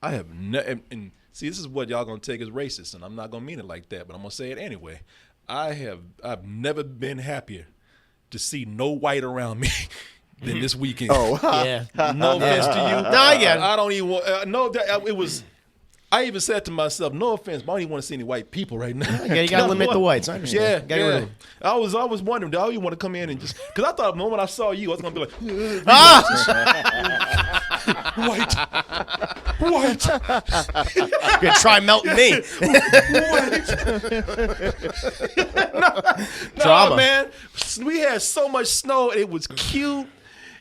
I have never, and see, this is what y'all gonna take as racist, and I'm not gonna mean it like that, but I'm gonna say it anyway. I've never been happier to see no white around me than this weekend. Oh, Yeah. No offense to you. No, I get it. I don't even want. No, it was. I even said to myself, no offense, but I don't even want to see any white people right now. Yeah, you gotta limit the whites. I understand. Yeah, Gotta get rid of them. I was wondering, do I even want to come in and just because I thought the moment I saw you, I was gonna be like, white. You're gonna try melting me. Drama. No, man. We had so much snow. It was cute.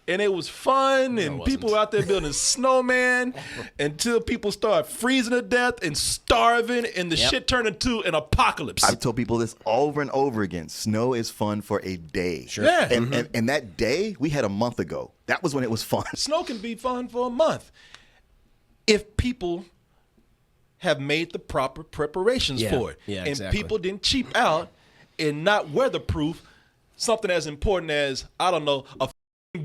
And it was fun, and people were out there building snowman until people started freezing to death and starving, and the shit turned into an apocalypse. I've told people this over and over again. Snow is fun for a day. Sure. Yeah. And that day we had a month ago. That was when it was fun. Snow can be fun for a month if people have made the proper preparations for it. Yeah, and exactly. people didn't cheap out and not weatherproof something as important as, I don't know, a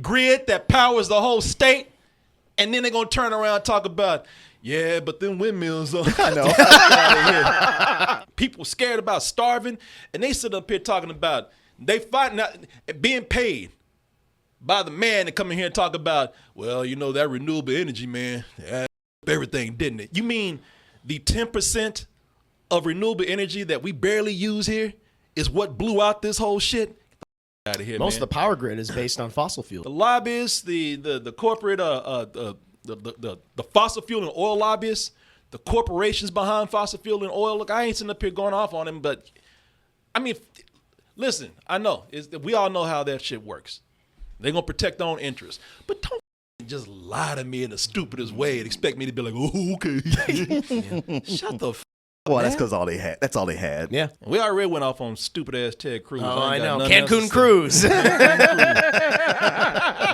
grid that powers the whole state, and then they're gonna turn around and talk about, yeah, but them windmills are I know. People scared about starving, and they sit up here talking about they fighting out, being paid by the man to come in here and talk about, well, you know, that renewable energy, man, everything, didn't it? You mean the 10% of renewable energy that we barely use here is what blew out this whole shit? Out of here, Most man. of the power grid is based on fossil fuel. The lobbyists, the corporate, the fossil fuel and oil lobbyists, the corporations behind fossil fuel and oil. Look, I ain't sitting up here going off on them, but I mean, listen, I know we all know how that shit works. They're gonna protect their own interests, but don't just lie to me in the stupidest way and expect me to be like, oh, okay. Shut the. Well, that's because all they had. That's all they had. Yeah. We already went off on stupid ass Ted Cruz. Oh, I know. Cancun Cancun Cruise.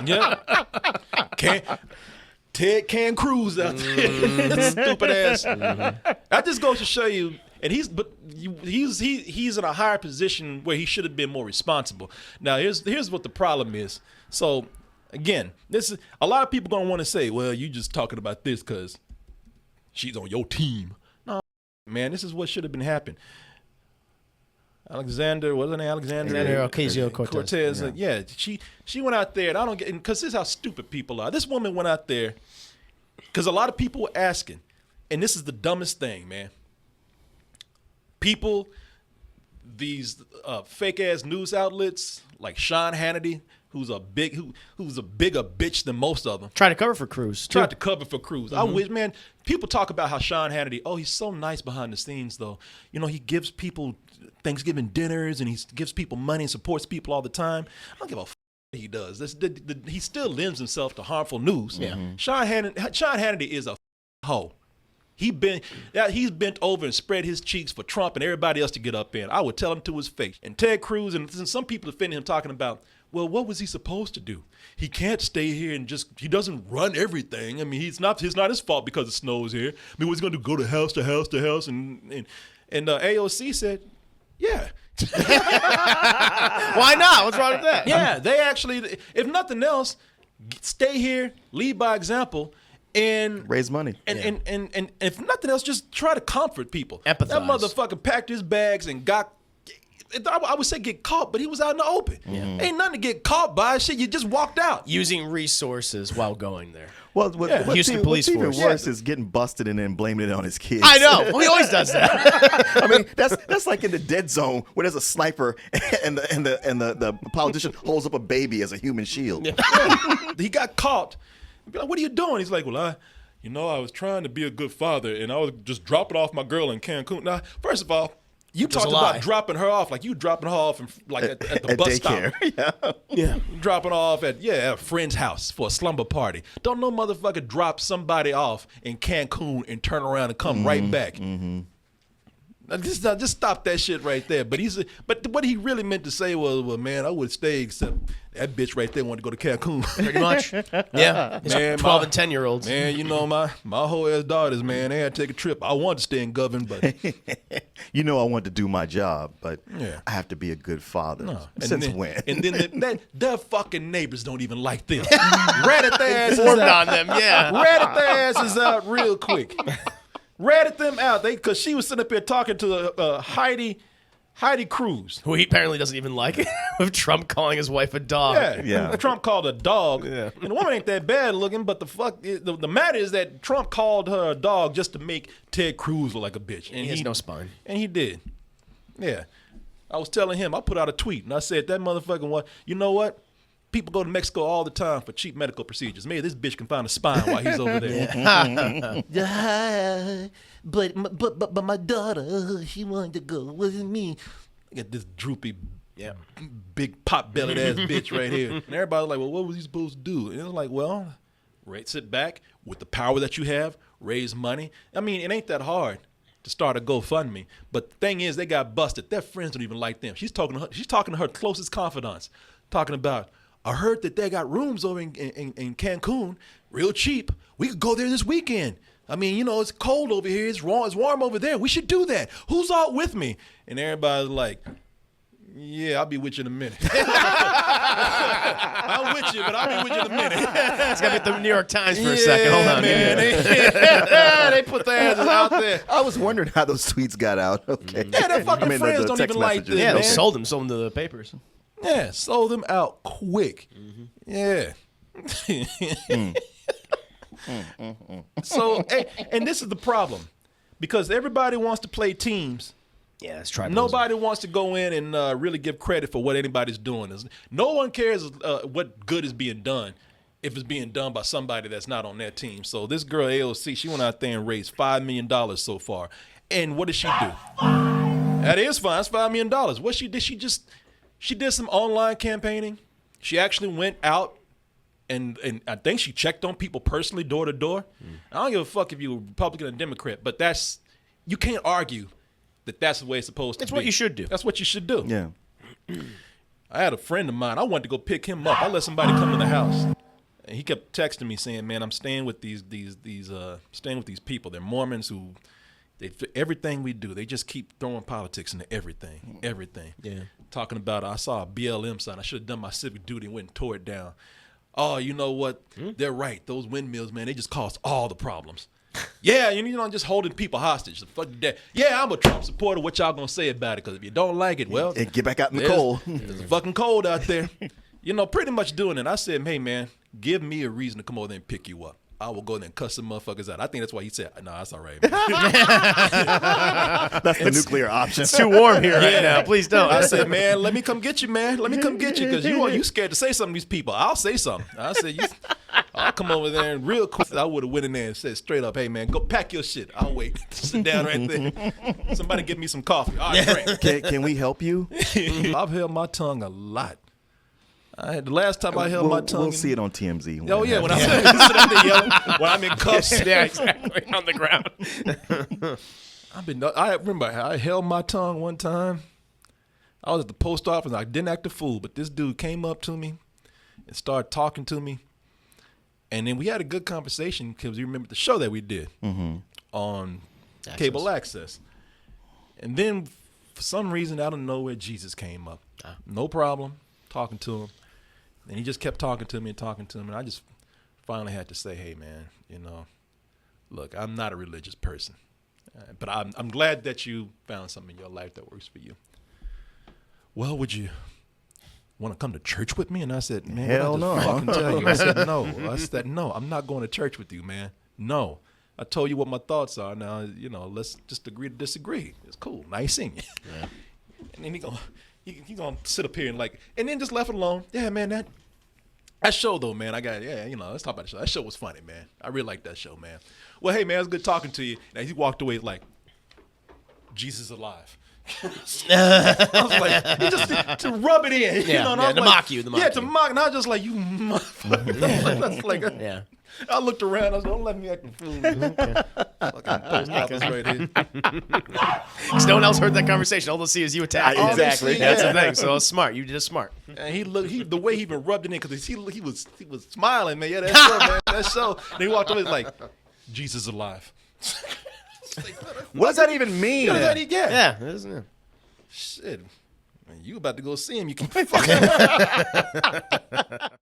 Yeah. Ted Can Cruz out there. Stupid ass. That just goes to show you, and he's in a higher position where he should have been more responsible. Now here's what the problem is. So again, this is a lot of people gonna want to say, well, you just talking about this because she's on your team. No, man, this is what should have been happening. Alexander Ocasio-Cortez. Yeah, she went out there, and I don't get, because this is how stupid people are. This woman went out there because a lot of people were asking, and this is the dumbest thing, man. People, these fake ass news outlets like Sean Hannity, who's a bigger bitch than most of them. Tried to cover for Cruz. Tried to cover for Cruz. I wish, man, people talk about how Sean Hannity, he's so nice behind the scenes, though. You know, he gives people Thanksgiving dinners, and he gives people money and supports people all the time. I don't give a he does. He still lends himself to harmful news. Yeah. Sean Hannity is a hoe. He's bent over and spread his cheeks for Trump and everybody else to get up in. I would tell him to his face. And Ted Cruz, and some people defending him, talking about, well, what was he supposed to do? He can't stay here and he doesn't run everything. I mean, it's not his fault because it snows here. I mean, what's he going to go to house to house to house? And AOC said, yeah. Why not? What's wrong with that? Yeah, they actually, if nothing else, stay here, lead by example, and Raise money. And if nothing else, just try to comfort people. Empathize. That motherfucker packed his bags and got, I would say get caught, but he was out in the open. Ain't nothing to get caught by. Shit, you just walked out. Using resources while going there. Well, Houston Police what's even Force. worse is getting busted and then blaming it on his kids. I know. Well, he always does that. I mean, that's like in the dead zone where there's a sniper and the politician holds up a baby as a human shield. He got caught. Be like, what are you doing? He's like, well, I was trying to be a good father, and I was just dropping off my girl in Cancun. Now, first of all, you talked about dropping her off like you dropping her off at the bus daycare. stop. Yeah, dropping her off at a friend's house for a slumber party. Don't no motherfucker drop somebody off in Cancun and turn around and come right back. Just stop that shit right there. But what he really meant to say was, well, man, I would stay, except that bitch right there wanted to go to Cancun. Pretty much. Yeah. Man, 12 and 10-year-olds. Man, you know, my whole ass daughters, man, they had to take a trip. I wanted to stay in Govan, but You know I want to do my job, but Yeah. I have to be a good father. no. Since when? And then their fucking neighbors don't even like them. Ratted their asses Formed out. on them, yeah. Ratted their asses out real quick. Ratted them out. Because she was sitting up here talking to Heidi CRUZ. Who he apparently doesn't even like. With Trump calling his wife a dog. Yeah. Trump called a dog. Yeah. And the woman ain't that bad looking, but the matter is that Trump called her a dog just to make Ted Cruz look like a bitch. And He has no spine. And he did. Yeah. I was telling him, I put out a tweet, and I said, that motherfucking one, you know what? People go to Mexico all the time for cheap medical procedures. Maybe this bitch can find a spine while he's over there. But my daughter, she wanted to go with me. Get this droopy, big pot-bellied ass bitch right here. And everybody's like, well, what was he supposed to do? And it's like, well, sit back with the power that you have, raise money. I mean, it ain't that hard to start a GoFundMe. But the thing is, they got busted. Their friends don't even like them. She's talking to her closest confidants, talking about, I heard that they got rooms over in Cancun, real cheap. We could go there this weekend. I mean, you know, it's cold over here. It's warm over there. We should do that. Who's all with me? And everybody's like, yeah, I'll be with you in a minute. I'm with you, but I'll be with you in a minute. It's got to be at the New York Times for a second. Hold on. Man, they put their asses out there. I was wondering how those tweets got out. Okay. Yeah, their fucking friends the don't text even like messages. this, Yeah, they man. sold him to the papers. Yeah, sold them out quick. Yeah. So, and this is the problem. Because everybody wants to play teams. Yeah, it's tribalism. Nobody wants to go in and really give credit for what anybody's doing. No one cares what good is being done if it's being done by somebody that's not on their team. So this girl, AOC, she went out there and raised $5 million so far. And what did she do? That is fine. It's $5 million. What she did, she did some online campaigning. She actually went out and I think she checked on people personally, door to door. I don't give a fuck if you're a Republican or Democrat, but you can't argue that's the way it's supposed to be. That's what you should do. That's what you should do. Yeah. I had a friend of mine. I wanted to go pick him up. I let somebody come to the house, and he kept texting me saying, "Man, I'm staying with these people. They're Mormons who, everything we do, they just keep throwing politics into everything. Yeah. Talking about, I saw a BLM sign. I should have done my civic duty and went and tore it down. Oh, you know what? They're right. Those windmills, man, they just caused all the problems. Yeah, you know, just holding people hostage. The fuck that. Yeah, I'm a Trump supporter. What y'all gonna say about it? Because if you don't like it, well, And get back out in the cold. It's fucking cold out there. You know, pretty much doing it. I said, hey, man, give me a reason to come over there and pick you up. I will go there and cuss some motherfuckers out. I think that's why he said, no, that's all right, man. That's the nuclear option. It's too warm here right now. Please don't. I said, man, let me come get you, man. Let me come get you, because you scared to say something to these people. I'll say something. I said, I'll come over there and real quick. I would have went in there and said straight up, hey, man, go pack your shit. I'll wait. Sit down right there. Somebody give me some coffee. All right, great. Can we help you? I've held my tongue a lot. The last time I held my tongue. We'll see it on TMZ. Oh, yeah, when I sit up there yelling, when I'm in cuffs. Yeah, exactly. On the ground. I remember I held my tongue one time. I was at the post office. I didn't act a fool, but this dude came up to me and started talking to me. And then we had a good conversation because you remember the show that we did on cable access. And then for some reason, out of nowhere, Jesus came up. No problem, talking to him. And he just kept talking to me. And I just finally had to say, hey, man, you know, look, I'm not a religious person. But I'm glad that you found something in your life that works for you. Well, would you want to come to church with me? And I said, man, hell what I no. just fucking tell you. I said, no. I said, no, I'm not going to church with you, man. No. I told you what my thoughts are. Now, you know, let's just agree to disagree. It's cool. Nice seeing you. Yeah. And then he gonna sit up here and then just left it alone. Yeah, man, that show though, man, let's talk about the show. That show was funny, man. I really liked that show, man. Well, hey, man, it was good talking to you. And he walked away like, Jesus is alive. I was like, just to rub it in, Yeah, you know, and yeah, I was to like, mock you, to mock, and I was just like, you motherfucker. That's like, Yeah. I looked around. I was don't let me act a fool. Fucking post office right here. Because no one else heard that conversation. All they'll see is you attack. Exactly. That's the thing. So it's smart. You did it smart. And the way he even rubbed it in because he was smiling, man. Yeah, that show, man. That show. And he walked away like, Jesus is alive. What does that even mean? What does that get? Yeah. It is, yeah. Shit. Man, you about to go see him. You can fucking.